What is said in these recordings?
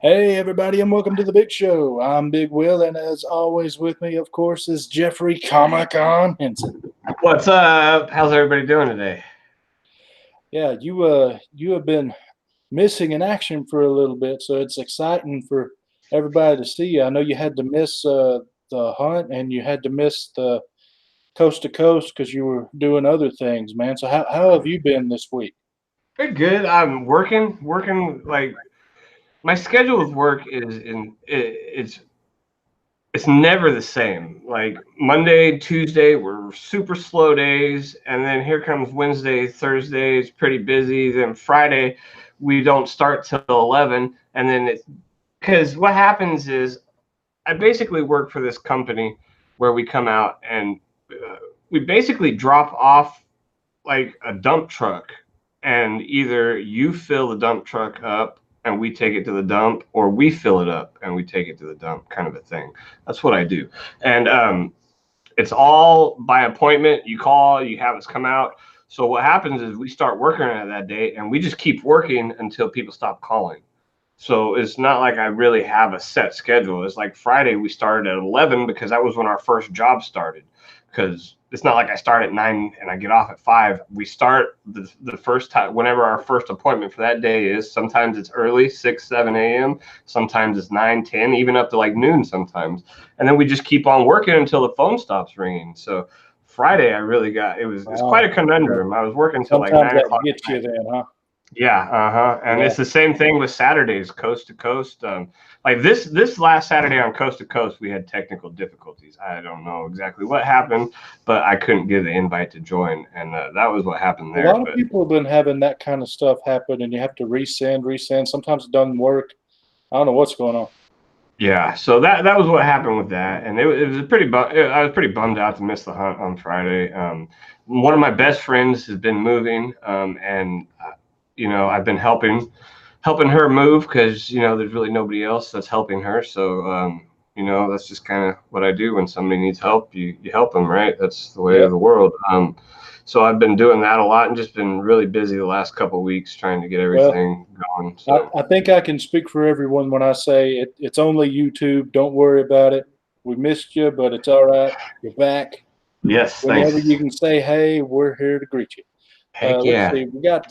Hey, everybody, and welcome to the Big Show. I'm Big Will, and as always, with me, of course, is Jeffrey KomiKHAN Henson. What's up? How's everybody doing today? Yeah, you have been missing in action for a little bit, so it's exciting for everybody to see you. I know you had to miss the hunt, and you had to miss the coast to coast because you were doing other things, man. So how have you been this week? Pretty good. I'm working like my schedule with work it's never the same. Like Monday, Tuesday were super slow days, and then here comes Wednesday, Thursday is pretty busy. Then Friday, we don't start till 11, and then it's because what happens is I basically work for this company where we come out and we basically drop off like a dump truck, and either you fill the dump truck up and we take it to the dump, or we fill it up and we take it to the dump, kind of a thing. That's what I do. And it's all by appointment. You call, you have us come out. So what happens is we start working on it that day, and we just keep working until people stop calling. So it's not like I really have a set schedule. It's like Friday we started at 11 because that was when our first job started. Because it's not like I start at 9 and I get off at 5. We start the first time whenever our first appointment for that day is. Sometimes it's early, 6, 7 a.m. Sometimes it's 9, 10, even up to like noon sometimes. And then we just keep on working until the phone stops ringing. So Friday I really got it's quite a Wow. conundrum. I was working till like Sometimes 9 that o'clock gets at you night. then, huh? Yeah, and Yeah. it's the same thing with Saturdays, coast to coast. Like this last Saturday on coast to coast, we had technical difficulties. I don't know exactly what happened, but I couldn't get the invite to join, and that was what happened A there. lot of But people have been having that kind of stuff happen, and you have to resend. Sometimes it doesn't work. I don't know what's going on. yeah, so that was what happened with that, and it was a I was pretty bummed out to miss the hunt on Friday. One of my best friends has been moving, and I've been helping her move because there's really nobody else that's helping her. So that's just kind of what I do when somebody needs help. You help them, right? That's the way of Yep. the world. So I've been doing that a lot and just been really busy the last couple of weeks trying to get Well, everything going. I, So I think I can speak for everyone when I say it's only YouTube. Don't worry about it. We missed you, but it's all right. You're back. yes, Whenever thanks. you can say, hey, we're here to greet you. Heck Let's yeah. see. We got,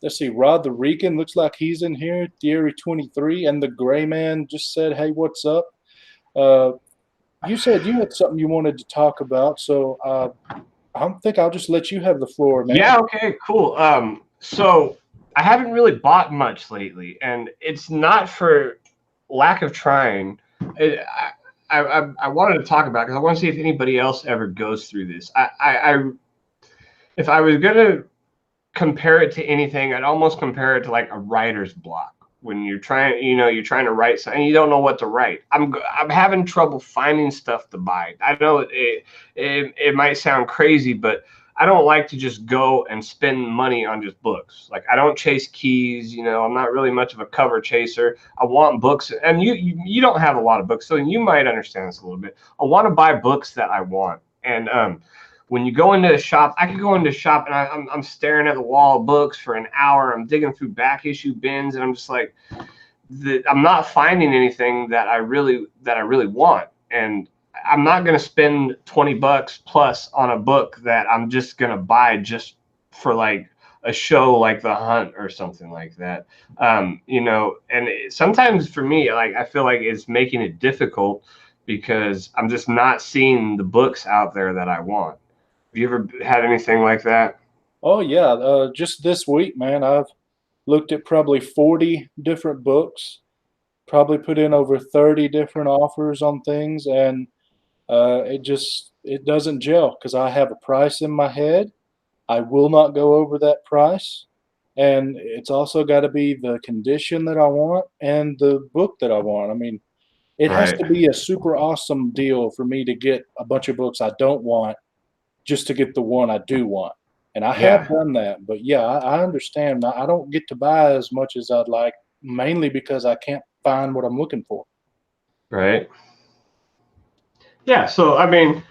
let's see, Rod the Rican. Looks like he's in here. Thierry 23. And the Gray Man just said, hey, what's up? Uh, you said you had something you wanted to talk about. So I think I'll just let you have the floor, man. Yeah, okay, cool. So I haven't really bought much lately, and it's not for lack of trying. It, I wanted to talk about because I want to see if anybody else ever goes through this. If I was gonna compare it to anything, I'd almost compare it to like a writer's block. When you're trying to write something, and you don't know what to write. I'm having trouble finding stuff to buy. I know it might sound crazy, but I don't like to just go and spend money on just books. Like I don't chase keys. I'm not really much of a cover chaser. I want books, and you don't have a lot of books, so you might understand this a little bit. I want to buy books that I want, and when you go into a shop, I could go into a shop and I'm staring at the wall of books for an hour. I'm digging through back issue bins, and I'm just like, I'm not finding anything that I really want, and I'm not going to spend $20 plus on a book that I'm just going to buy just for like a show like The Hunt or something like that. And sometimes for me, like I feel like it's making it difficult because I'm just not seeing the books out there that I want. Have you ever had anything like that? Oh, yeah. Just this week, man, I've looked at probably 40 different books, probably put in over 30 different offers on things, and it doesn't gel because I have a price in my head. I will not go over that price. And it's also got to be the condition that I want and the book that I want. I mean, it has Right. to be a super awesome deal for me to get a bunch of books I don't want just to get the one I do want. And I have Yeah. done that. But yeah, I understand. I don't get to buy as much as I'd like, mainly because I can't find what I'm looking for. Right. Yeah. So I mean,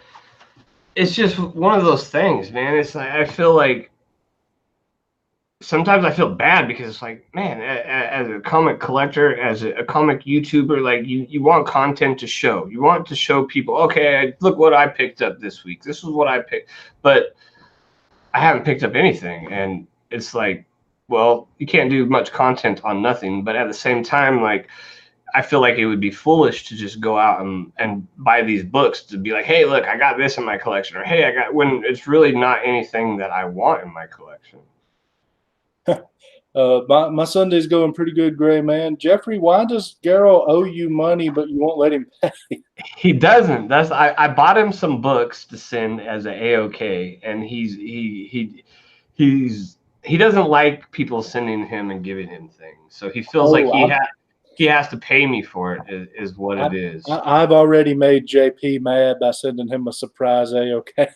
it's just one of those things, man. It's like I feel like sometimes I feel bad because it's like, man, as a comic collector, as a comic YouTuber, like you want content to show. You want to show people, okay, look what I picked up this week. This is what I picked, but I haven't picked up anything, and it's like, well, you can't do much content on nothing. But at the same time, like, I feel like it would be foolish to just go out and buy these books to be like, hey, look, I got this in my collection, or hey, I got, when it's really not anything that I want in my collection. My Sunday's going pretty good, Gray man. Jeffrey, why does Garrow owe you money but you won't let him pay? He doesn't. That's I bought him some books to send as a AOK, and he doesn't like people sending him and giving him things. So he feels like Oh, he has to pay me for it. Is what I, it is. I've already made JP mad by sending him a surprise AOK.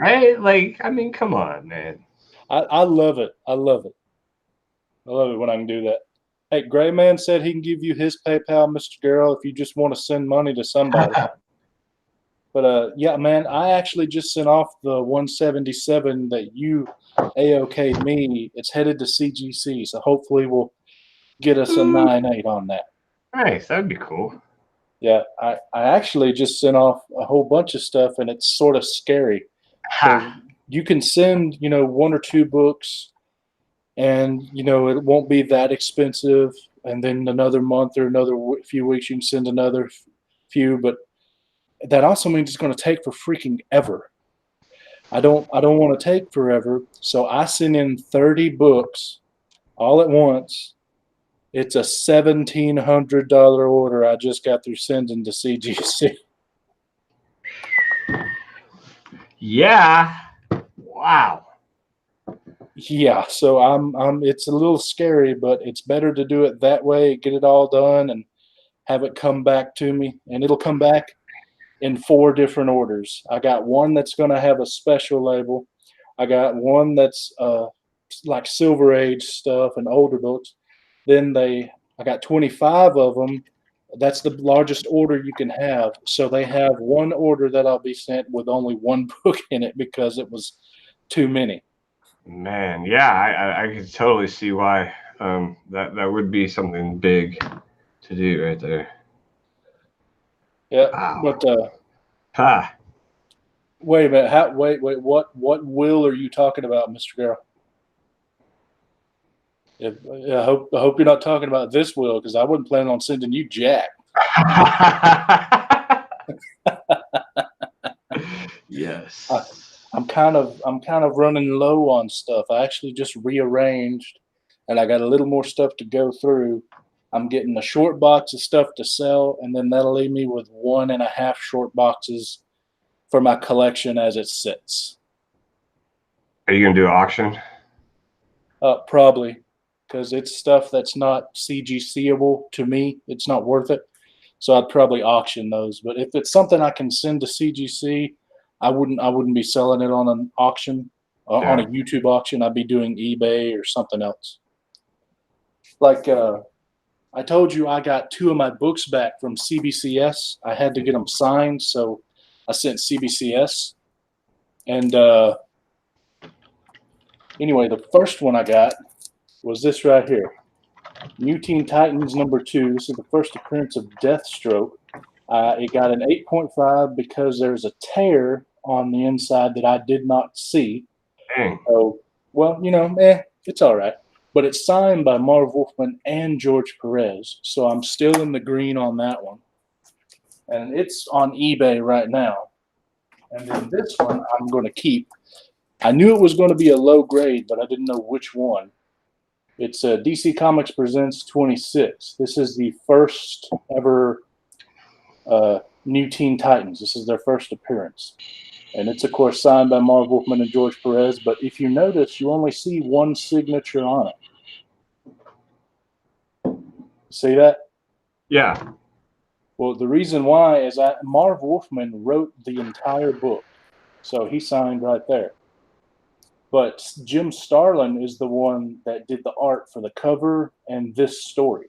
Right? Like, I mean, come on, man. I love it. I love it. I love it when I can do that. Hey, Gray Man said he can give you his PayPal, Mr. Garrow, if you just want to send money to somebody. But yeah, man, I actually just sent off the 177 that you AOK'd me. It's headed to CGC, so hopefully we'll get us a 9.8 on that. Nice, that'd be cool. Yeah, I actually just sent off a whole bunch of stuff, and it's sort of scary. You can send, one or two books, and it won't be that expensive. And then another month or another few weeks, you can send another few. But that also means it's going to take for freaking ever. I don't want to take forever, so I send in 30 books all at once. It's a $1,700 order I just got through sending to CGC. Yeah. Wow. Yeah, so I'm it's a little scary, but it's better to do it that way, get it all done and have it come back to me. And it'll come back in 4 different orders. I got one that's going to have a special label. I got one that's like Silver Age stuff and older books. Then I got 25 of them. That's the largest order you can have. So they have one order that I'll be sent with only one book in it because it was too many. Man, yeah, I could totally see why that would be something big to do right there. Yeah, Wow. but wait a minute. Wait. What will are you talking about, Mr. Garrow? I hope you're not talking about this will, because I wasn't planning on sending you jack. Yes. I'm kind of running low on stuff. I actually just rearranged, and I got a little more stuff to go through. I'm getting a short box of stuff to sell, and then that'll leave me with 1.5 short boxes for my collection as it sits. Are you gonna do an auction? Probably, because it's stuff that's not CGCable to me. It's not worth it. So I'd probably auction those. But if it's something I can send to CGC, I wouldn't be selling it on an auction, on a YouTube auction. I'd be doing eBay or something else. Like I told you, I got 2 of my books back from CBCS. I had to get them signed, so I sent CBCS. And anyway, the first one I got was this right here. New Teen Titans #2. This is the first appearance of Deathstroke. It got an 8.5 because there's a tear on the inside that I did not see. Dang. So, well, it's all right. But it's signed by Marv Wolfman and George Perez. So I'm still in the green on that one. And it's on eBay right now. And then this one I'm going to keep. I knew it was going to be a low grade, but I didn't know which one. It's DC Comics Presents 26. This is the first ever New Teen Titans. This is their first appearance. And it's, of course, signed by Marv Wolfman and George Perez. But if you notice, you only see one signature on it. See that? Yeah. Well, the reason why is that Marv Wolfman wrote the entire book. So he signed right there. But Jim Starlin is the one that did the art for the cover and this story.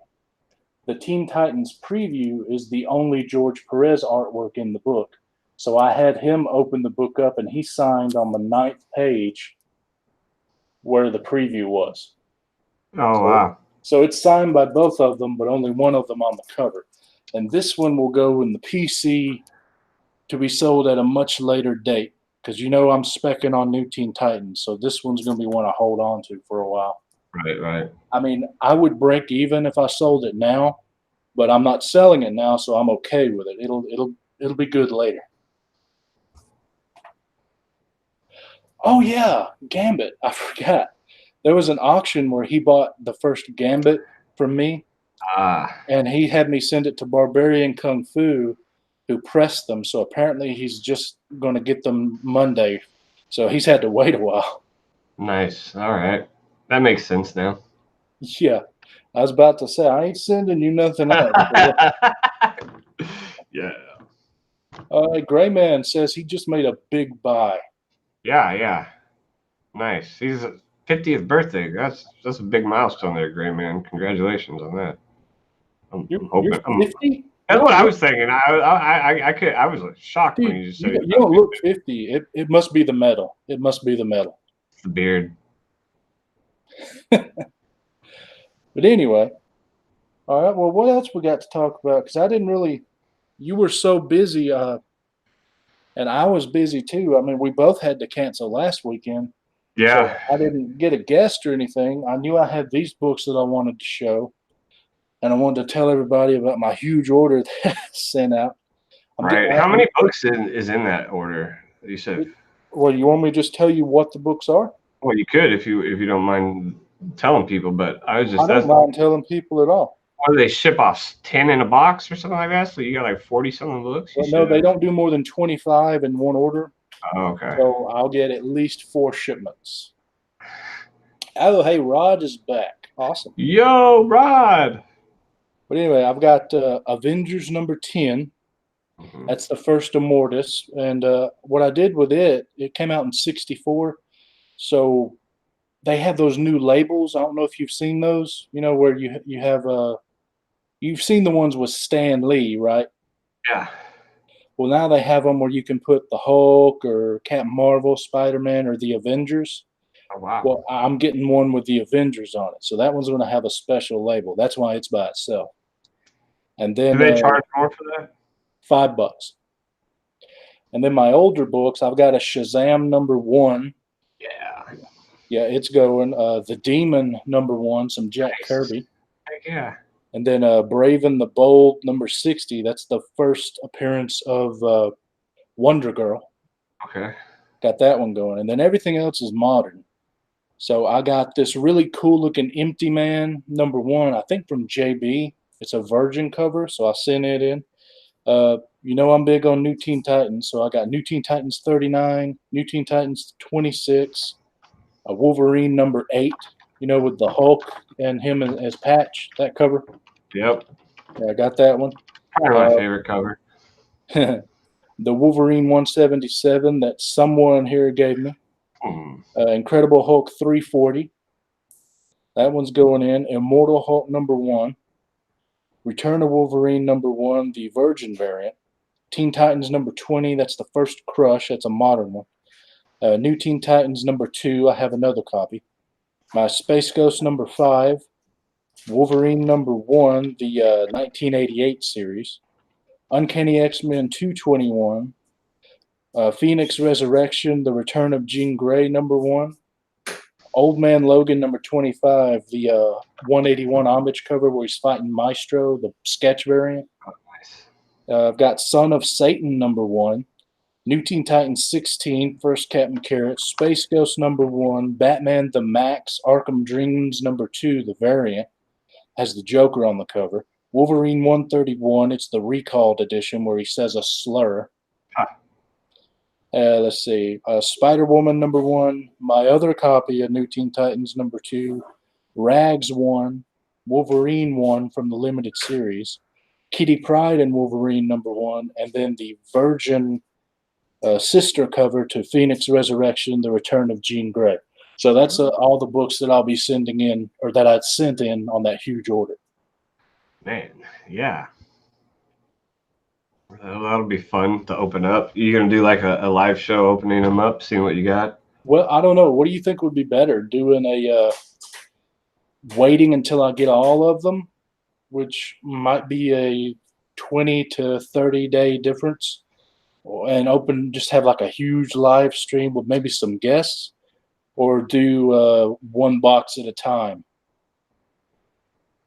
The Teen Titans preview is the only George Perez artwork in the book. So I had him open the book up, and he signed on the 9th page where the preview was. Oh, So, wow. so it's signed by both of them, but only one of them on the cover. And this one will go in the PC to be sold at a much later date because I'm specking on New Teen Titans, so this one's going to be one I hold on to for a while. Right. I mean, I would break even if I sold it now, but I'm not selling it now, so I'm okay with it. It'll be good later. Oh yeah, Gambit. I forgot. There was an auction where he bought the first Gambit from me, and he had me send it to Barbarian Kung Fu, who pressed them. So apparently he's just going to get them Monday. So he's had to wait a while. Nice. All right. That makes sense now. Yeah, I was about to say I ain't sending you nothing else. Yeah. Gray Man says he just made a big buy. Yeah. Nice. He's 50th birthday. That's a big milestone there, Gray Man. Congratulations on that. I'm You're hoping. 50? That's what I was thinking. I was shocked when you just said you don't look 50. It must be the metal. It must be the metal. It's the beard. But anyway, all right. Well, what else we got to talk about? Because I didn't really. You were so busy, and I was busy too. I mean, we both had to cancel last weekend. Yeah. So I didn't get a guest or anything. I knew I had these books that I wanted to show, and I wanted to tell everybody about my huge order that I sent out. Right. How many books is in that order? You said. Well, you want me to just tell you what the books are? Well, you could if you don't mind telling people, but I don't mind telling people at all. What do they ship off? 10 in a box or something like that? So you got like 40-something books? Well, no, they don't do more than 25 in one order. Oh, okay. So I'll get at least 4 shipments. Oh, hey, Rod is back. Awesome. Yo, Rod. But anyway, I've got Avengers number 10. Mm-hmm. That's the first Immortus. And what I did with it came out in 64. So they have those new labels. I don't know if you've seen those, where you have you've seen the ones with Stan Lee, right? Yeah. Well, now they have them where you can put the Hulk or Captain Marvel, Spider-Man, or the Avengers. Oh, wow. Well, I'm getting one with the Avengers on it. So that one's going to have a special label. That's why it's by itself. And then do they charge more for that? $5. And then my older books, I've got a Shazam number 1. Yeah, it's going. The Demon number 1, some Jack Kirby. Heck yeah. And then Braven the Bold number 60. That's the first appearance of Wonder Girl. Okay. Got that one going. And then everything else is modern. So I got this really cool looking Empty Man number 1, I think from JB. It's a Virgin cover, so I sent it in. I'm big on New Teen Titans, so I got New Teen Titans 39, New Teen Titans 26, a Wolverine number 8, with the Hulk and him as Patch, that cover. Yep. Yeah, I got that one. Probably my favorite cover. The Wolverine 177 that someone here gave me. Incredible Hulk 340. That one's going in. Immortal Hulk number 1. Return of Wolverine number 1, the Virgin variant. Teen Titans number 20. That's the first Crush. That's a modern one. New Teen Titans number 2. I have another copy. My Space Ghost number 5. Wolverine number 1, the 1988 series. Uncanny X-Men 221. Phoenix Resurrection, The Return of Jean Grey number 1. Old Man Logan number 25, the 181 homage cover where he's fighting Maestro, the sketch variant. Oh, nice. I've got Son of Satan number 1. New Teen Titans 16, First Captain Carrot, Space Ghost number 1, Batman the Max, Arkham Dreams number 2, the variant, has the Joker on the cover. Wolverine 131, it's the recalled edition where he says a slur. Let's see, Spider-Woman number 1, my other copy of New Teen Titans number 2, Rags 1, Wolverine 1 from the limited series, Kitty Pryde and Wolverine number 1, and then the Virgin sister cover to Phoenix Resurrection, The Return of Jean Grey. So that's all the books that I'll be sending in, or that I'd sent in on that huge order. Man, yeah. That'll be fun to open up. You gonna do like a live show opening them up, seeing what you got? Well, I don't know. What do you think would be better, doing a waiting until I get all of them, which might be a 20 to 30-day difference, and open just have like a huge live stream with maybe some guests, or do one box at a time,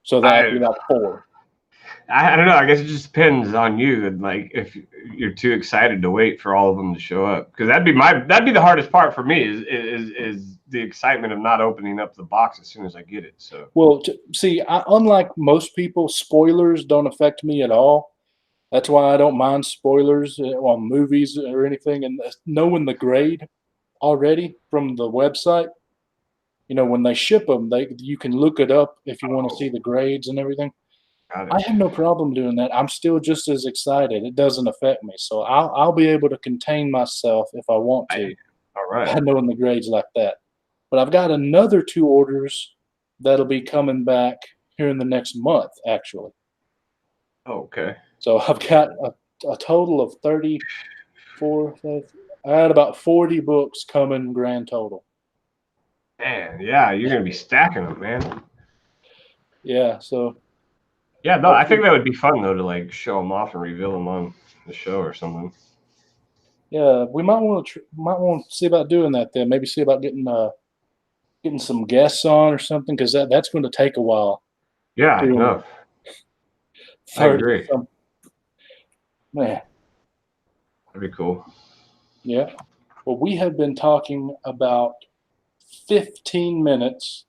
so that I'd be I like four. I don't know. I guess it just depends on you, and like if you're too excited to wait for all of them to show up, because that'd be the hardest part for me is the excitement of not opening up the box as soon as I get it. So Well, see, unlike most people, spoilers don't affect me at all. That's why I don't mind spoilers on movies or anything. And knowing the grade already from the website, when they ship them, you can look it up if you want to see the grades and everything. got I it. have no problem doing that. I'm still just as excited. It doesn't affect me, so I'll be able to contain myself if I want to All right. by knowing the grades like that. But I've got another two orders that'll be coming back here in the next month, actually. Okay. So I've got a total of 34. I had about 40 books coming grand total. Man, yeah, you're gonna be stacking them, man. Yeah, so Yeah, no, I think hopefully, that would be fun though to like show them off and reveal them on the show or something. yeah, we might want to see about doing that then. Maybe see about getting some guests on or something, because that's going to take a while Yeah, doing no, I 30 agree. some. Man, That'd be cool. yeah. Well, we have been talking about 15 minutes,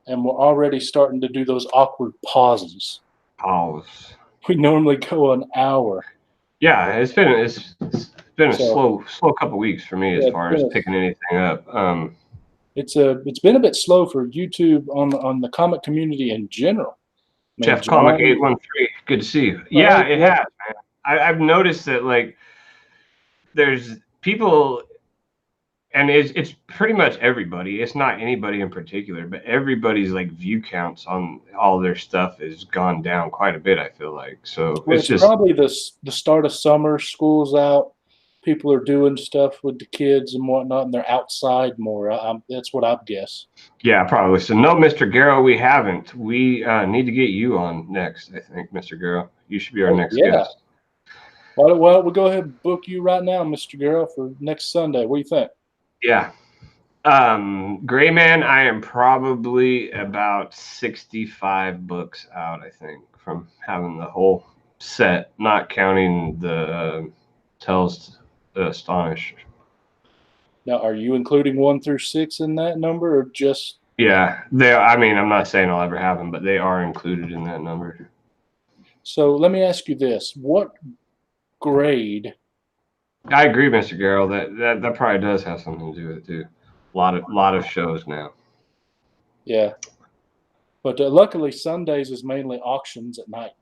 and we're already starting to do those awkward pauses. Pause. We normally go an hour. Yeah, it's been a So slow couple weeks for me as yeah, far as picking anything up. it's been a bit slow for YouTube on the comic community in general. I mean, Jeff Comic John, 813, good to see you. oh, Yeah, hey, it Jeff. has. I've noticed that like there's people, and it's pretty much everybody. It's not anybody in particular, but everybody's like view counts on all their stuff has gone down quite a bit. I feel like so Well, it's it's just probably the start of summer, school's out, people are doing stuff with the kids and whatnot, and they're outside more. That's what I'd guess. yeah, probably. So no, Mr. Garrow, we haven't. We need to get you on next. I think, Mr. Garrow, you should be our Oh next yeah. guest. Well, we'll go ahead and book you right now, Mr. Girl, for next Sunday. What do you think? Yeah. Gray Man, I am probably about 65 books out, I think, from having the whole set, not counting the Tells the Astonish. Now, are you including 1 through 6 in that number, or just? Yeah, I mean, I'm not saying I'll ever have them, but they are included in that number. So let me ask you this: what grade? I agree, Mr. Garrell. That probably does have something to do with it too. A lot of shows now. Yeah, but luckily Sundays is mainly auctions at night,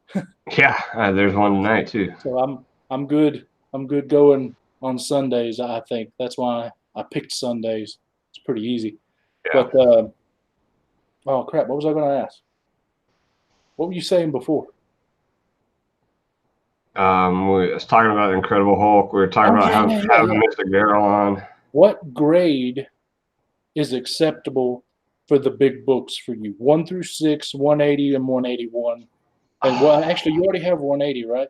Yeah, there's one tonight too. so I'm good. I'm good going on Sundays. I think that's why I picked Sundays. It's pretty easy. Yeah. But oh crap, what was I going to ask? What were you saying before? We was talking about Incredible Hulk. We were talking Oh about yeah, yeah, yeah, having yeah. Mr. Garrell on. What grade is acceptable for the big books for you? 1 through 6, 180 and 181. And well, actually, you already have 180, right?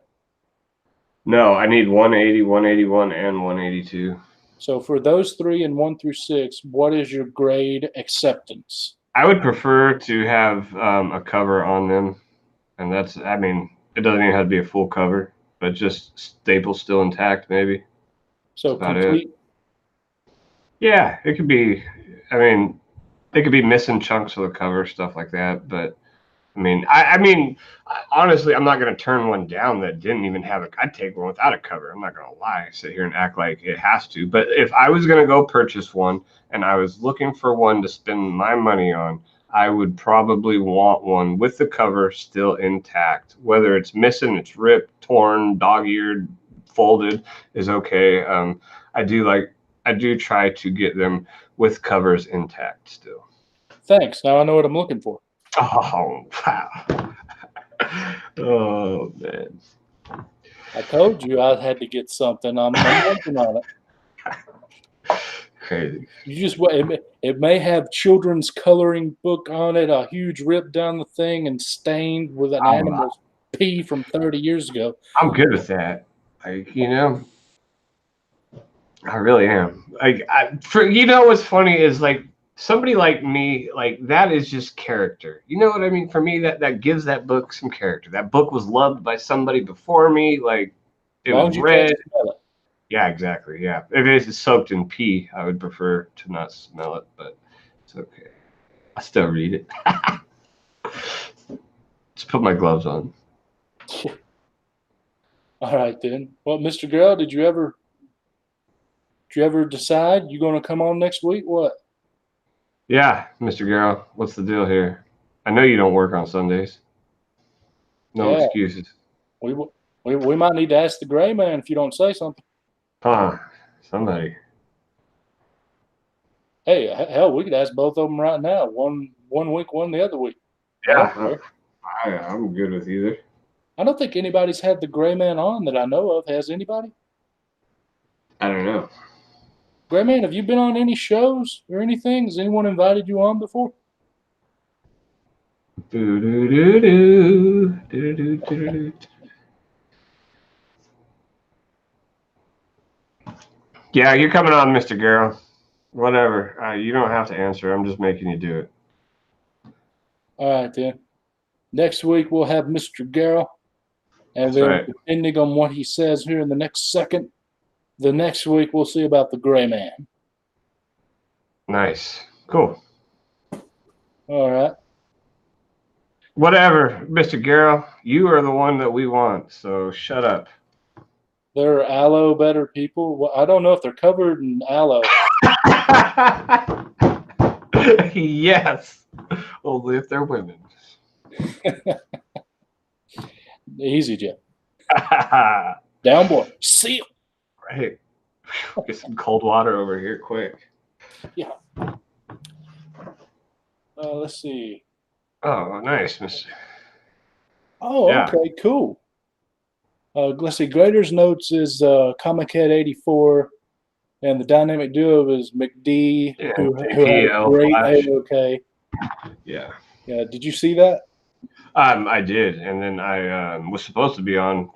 No, I need 180, 181, and 182. So for those three and 1 through 6, what is your grade acceptance? I would prefer to have a cover on them, and I mean, it doesn't even have to be a full cover, but just staples still intact, maybe. That's So about it. complete. Yeah, it could be. I mean, they could be missing chunks of the cover, stuff like that. But I mean, honestly, I'm not gonna turn one down that didn't even have a. I'd take one without a cover. I'm not gonna lie, sit here and act like it has to. But if I was gonna go purchase one and I was looking for one to spend my money on, I would probably want one with the cover still intact. Whether it's missing, it's ripped, torn, dog-eared, folded is okay. I do try to get them with covers intact still. Thanks. Now I know what I'm looking for. Oh, wow. Oh, man. I told you I had to get something. I'm working on it. Crazy. You just it may have children's coloring book on it, a huge rip down the thing, and stained with an animal's pee from 30 years ago. I'm good with that. Like, you know, I really am. Like, you know, what's funny is like somebody like me, like that is just character. You know what I mean? For me, that gives that book some character. That book was loved by somebody before me. Like, it As long was as you can't read. smell it. Yeah, exactly. Yeah. If it is soaked in pee, I would prefer to not smell it, but it's okay. I still read it. Just put my gloves on. All right then. Well, Mr. Girl, did you ever decide you're gonna come on next week? What? Yeah, Mr. Garrow, what's the deal here? I know you don't work on Sundays. No Yeah, excuses. we we might need to ask the gray man if you don't say something. Huh. Somebody. Hey, hell, we could ask both of them right now. One week, one the other week. I don't Yeah, care. I'm good with either. I don't think anybody's had the gray man on that I know of. Has anybody? I don't know. Gray man, have you been on any shows or anything? Has anyone invited you on before? Doo-doo-doo-doo. Doo-doo-doo-doo-doo. Yeah, you're coming on, Mr. Garrow. Whatever. You don't have to answer. I'm just making you do it. All right then. Next week we'll have Mr. Garrow, and That's then right. depending on what he says here in the next second, the next week we'll see about the gray man. Nice. Cool. All right. Whatever, Mr. Garrow. You are the one that we want, so shut up. There are aloe better people. Well, I don't know if they're covered in aloe. Yes. Only if they're women. Easy, Jeff. Down boy. Seal. Right. Get some cold water over here quick. Yeah. Let's see. Oh, nice, Mr. Oh, Yeah. okay, cool. Let's see. Grader's notes is KomiKHAN 84, and the dynamic duo is McD, Yeah, who had JPL a great Flash. AOK. Yeah. Yeah, did you see that? I did, and then I was supposed to be on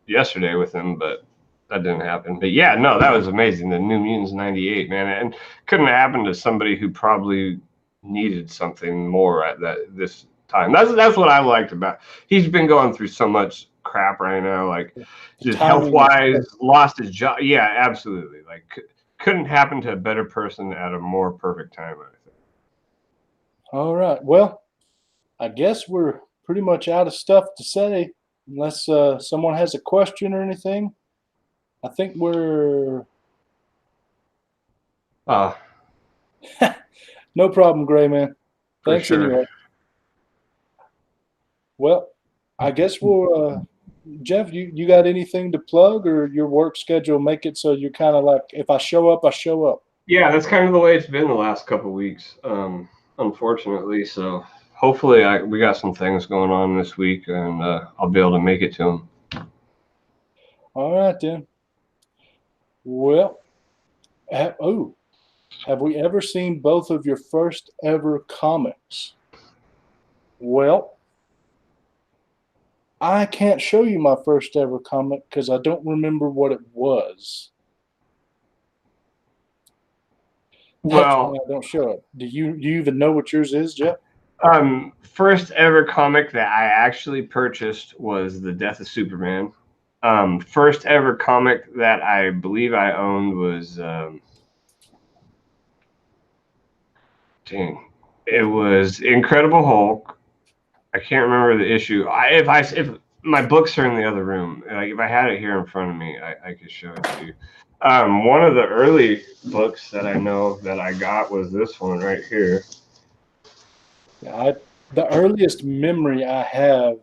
yesterday with him, but that didn't happen. But yeah, no, that was amazing. The New Mutants '98, man, and couldn't have happened to somebody who probably needed something more at this time. That's what I liked about. He's been going through so much crap right now, like just health wise, lost his job. Yeah, absolutely. Like couldn't happen to a better person at a more perfect time, I think. All right. Well, I guess we're pretty much out of stuff to say, unless someone has a question or anything. I think we're no problem, Gray Man. Thanks sure. anyway. Well, I guess we'll. Jeff, you got anything to plug, or your work schedule make it so you're kind of like, if I show up, I show up? Yeah, that's kind of the way it's been the last couple of weeks, unfortunately. So hopefully we got some things going on this week, and I'll be able to make it to them. All right, then. Well, have we ever seen both of your first ever comics? Well, I can't show you my first ever comic because I don't remember what it was. That's why I don't show it. Do you even know what yours is, Jeff? First ever comic that I actually purchased was The Death of Superman. First ever comic that I believe I owned was it was Incredible Hulk. I can't remember the issue. If my books are in the other room, like if I had it here in front of me, I could show it to you. One of the early books that I know that I got was this one right here. Yeah, the earliest memory I have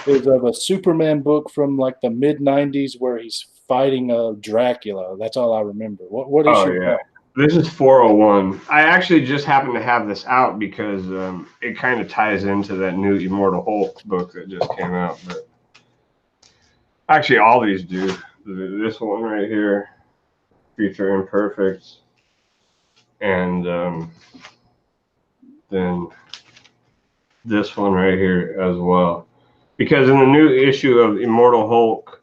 is of a Superman book from like the mid '90s where he's fighting a Dracula. That's all I remember. What issue? Yeah. This is 401. I actually just happened to have this out because it kind of ties into that new Immortal Hulk book that just came out. But actually, all these do. This one right here, Future Imperfects. and then this one right here as well. Because in the new issue of Immortal Hulk,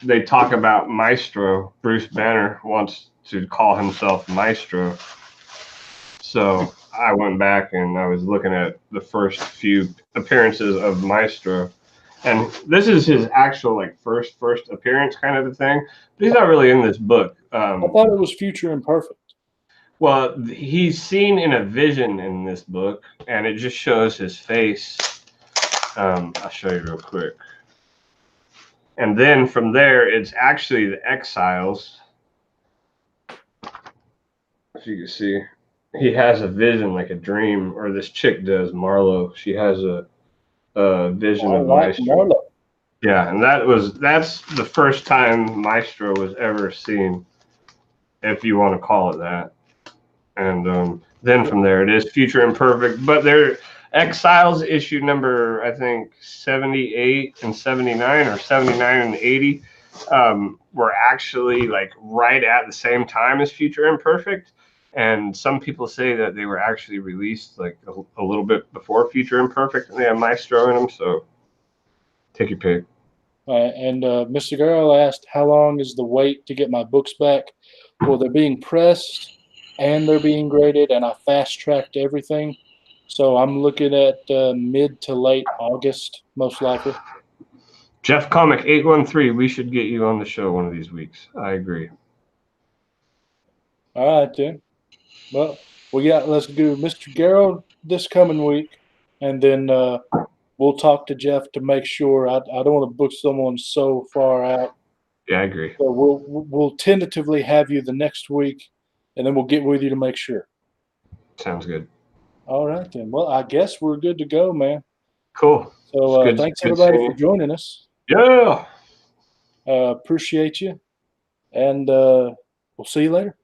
they talk about Maestro. Bruce Banner wants to call himself Maestro. So I went back and I was looking at the first few appearances of Maestro. And this is his actual like first appearance kind of a thing. But he's not really in this book. I thought it was Future Imperfect. Well, he's seen in a vision in this book, and it just shows his face. I'll show you real quick. And then from there, it's actually the Exiles. If you can see, he has a vision, like a dream, or this chick does, Marlo. She has a vision of Maestro. Marlo. Yeah, and that's the first time Maestro was ever seen, if you want to call it that. And then from there, it is Future Imperfect. But they're Exiles issue number, I think, 78 and 79, or 79 and 80, were actually like right at the same time as Future Imperfect. And some people say that they were actually released like a little bit before Future Imperfect, and they have Maestro in them. So take your pick. And Mr. Girl asked, how long is the wait to get my books back? Well, they're being pressed and they're being graded, and I fast-tracked everything. So I'm looking at mid to late August, most likely. Jeff Comic 813, we should get you on the show one of these weeks. I agree. All right, then. Well, let's do Mr. Garrow this coming week, and then we'll talk to Jeff to make sure. I don't want to book someone so far out. Yeah, I agree. So we'll tentatively have you the next week, and then we'll get with you to make sure. Sounds good. All right, then. Well, I guess we're good to go, man. Cool. So thanks, everybody, for joining us. Yeah. Appreciate you, and we'll see you later.